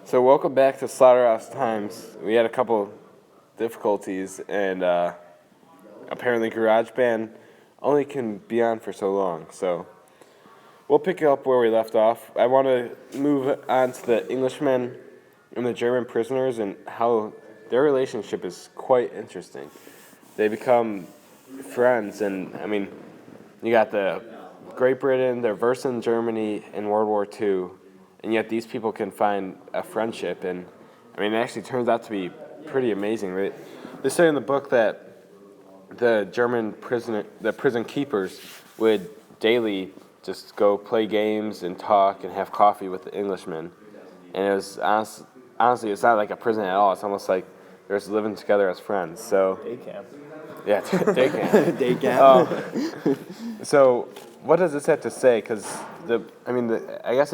So welcome back to Slaughterhouse-Times. We had a couple difficulties, and apparently GarageBand only can be on for so long. So we'll pick up where we left off. I want to move on to the Englishmen and the German prisoners and how their relationship is quite interesting. They become friends, and I mean, you got the Great Britain, they're versing Germany in World War II, and yet these people can find a friendship, and I mean, it actually turns out to be pretty amazing. They say in the book that the prison keepers would daily just go play games and talk and have coffee with the Englishmen, and it was honestly, it's not like a prison at all. It's almost like they're just living together as friends. So Day camp. yeah, day camp. Day camp. So what does this have to say? Because I guess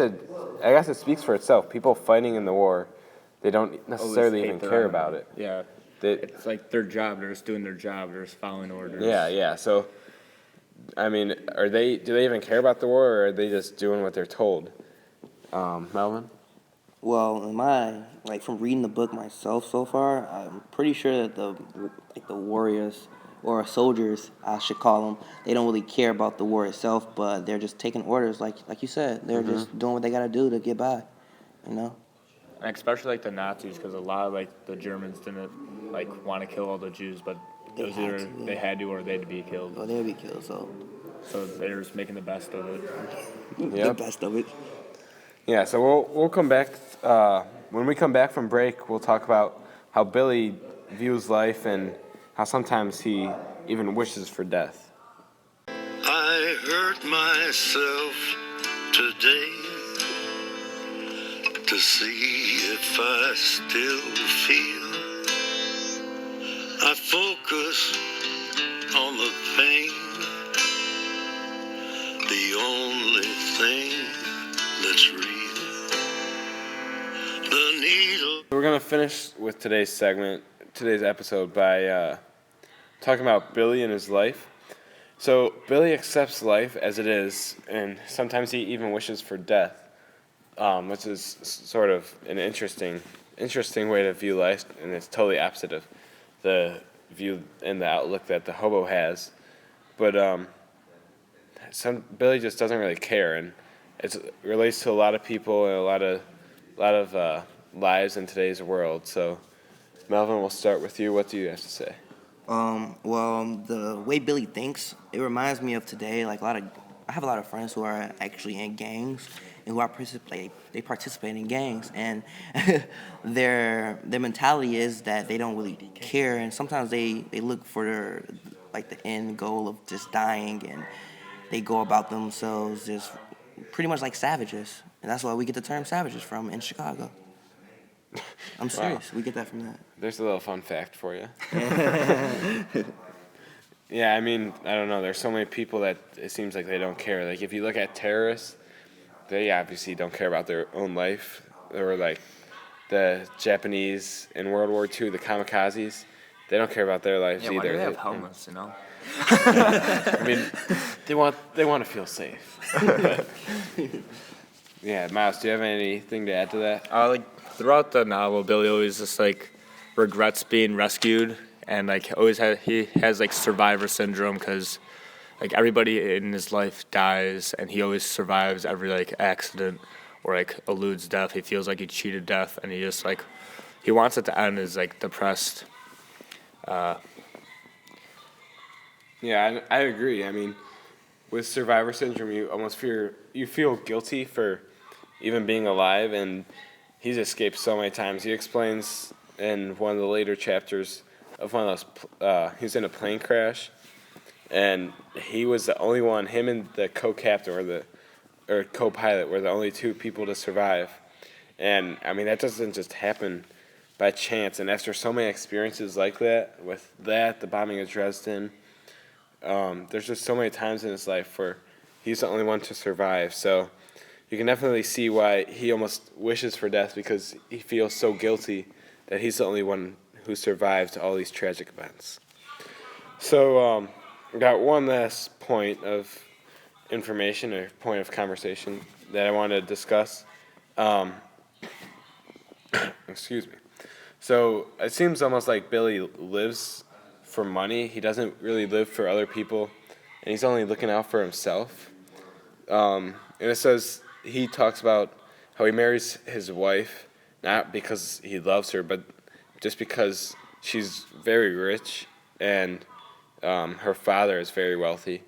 it speaks for itself. People fighting in the war, they don't necessarily even care about it. Yeah. It's like their job. They're just doing their job. They're just following orders. Yeah. So, I mean, do they even care about the war, or are they just doing what they're told? Melvin? Well, from reading the book myself so far, I'm pretty sure that the warriors or soldiers, I should call them, they don't really care about the war itself, but they're just taking orders, like you said. They're just doing what they gotta do to get by, you know. And especially like the Nazis, because a lot of like the Germans didn't want to kill all the Jews, but it was either they had to or they'd be killed. Or they'd be killed. So they're just making the best of it. The best of it. Yeah. So we'll come back. When we come back from break, we'll talk about how Billy views life and how sometimes he even wishes for death. I hurt myself today to see if I still feel. I focus on the pain, the only thing that's real. The needle. We're gonna finish with today's episode by talking about Billy and his life. So Billy accepts life as it is, and sometimes he even wishes for death, which is sort of an interesting way to view life, and it's totally opposite of the view and the outlook that the hobo has. But Billy just doesn't really care, and it relates to a lot of people and a lot of lives in today's world. So, Melvin, we'll start with you. What do you have to say? Well, the way Billy thinks, it reminds me of today. I have a lot of friends who are actually in gangs and who participate in gangs, and their mentality is that they don't really care, and sometimes they look for the end goal of just dying, and they go about themselves just pretty much like savages, and that's why we get the term savages from in Chicago. I'm serious. Wow. We get that from that. There's a little fun fact for you. Yeah, I mean, I don't know. There's so many people that it seems like they don't care. Like, if you look at terrorists, they obviously don't care about their own life. Or, like, the Japanese in World War II, the kamikazes, they don't care about their lives either. Why do they have helmets, you know? I mean, they want to feel safe. Yeah, Miles, do you have anything to add to that? Throughout the novel, Billy always just regrets being rescued, and he has survivor syndrome because everybody in his life dies, and he always survives every accident or eludes death. He feels like he cheated death, and he just he wants it to end as depressed. Yeah, I agree. I mean, with survivor syndrome, you feel guilty for even being alive, and he's escaped so many times. He explains in one of the later chapters of one of those, he was in a plane crash, and he was the only one, him and the co-captain or co-pilot were the only two people to survive. And, I mean, that doesn't just happen by chance. And after so many experiences like that, the bombing of Dresden, there's just so many times in his life where he's the only one to survive. So you can definitely see why he almost wishes for death, because he feels so guilty that he's the only one who survived all these tragic events. So we got one last point of information or point of conversation that I want to discuss. Excuse me. So it seems almost like Billy lives for money. He doesn't really live for other people, and he's only looking out for himself. And it says he talks about how he marries his wife not because he loves her, but just because she's very rich and her father is very wealthy.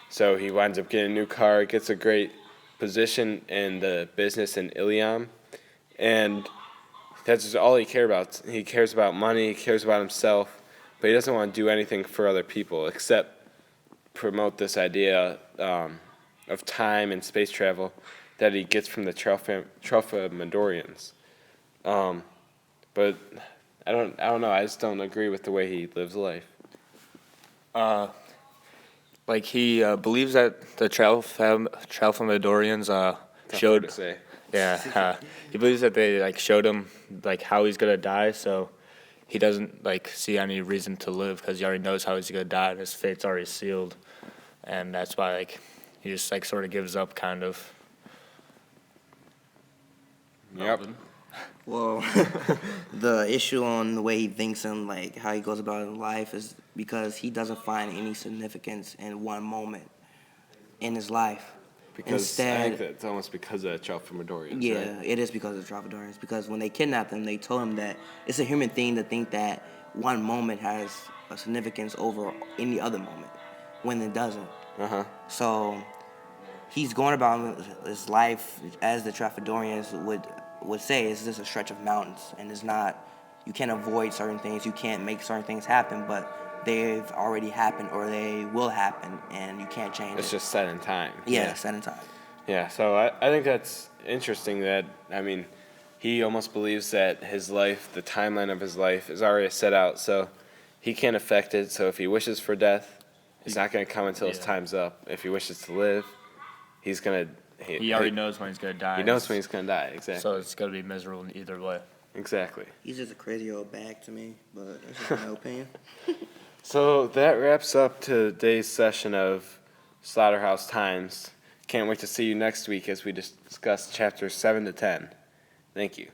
So he winds up getting a new car, gets a great position in the business in Iliam, and that's just all he cares about. He cares about money, he cares about himself, but he doesn't want to do anything for other people except promote this idea of time and space travel that he gets from the Tralfamadorians. But I don't know. I just don't agree with the way he lives life. Like he believes that the Tralfamadorians Tough word showed. to say. Yeah, he believes that they like showed him like how he's gonna die, so he doesn't like see any reason to live because he already knows how he's gonna die and his fate's already sealed, and that's why like he just like sort of gives up, kind of. Yep. Well, the issue on the way he thinks and like how he goes about in life is because he doesn't find any significance in one moment in his life. Because I think that's almost because of Tralfamadorians. Yeah, Right? it is because of Salvadorians. Because when they kidnapped him, they told him that it's a human thing to think that one moment has a significance over any other moment, when it doesn't. So he's going about his life as the Tralfamadorians would say. It's just a stretch of mountains, and it's not. You can't avoid certain things. You can't make certain things happen, but they've already happened or they will happen, and you can't change It's it. just set in time. Yeah, set in time. Yeah, so I think that's interesting that, I mean, he almost believes that his life, the timeline of his life, is already set out, so he can't affect it. So if he wishes for death, it's not going to come until his Yeah. time's up. If he wishes to live, he's going to... He already knows when he's gonna die. He knows when he's going to die, exactly. So it's gonna be miserable in either way. Exactly. He's just a crazy old bag to me, but that's just my opinion. So that wraps up today's session of Slaughterhouse-Times. Can't wait to see you next week as we discuss chapters 7 to 10. Thank you.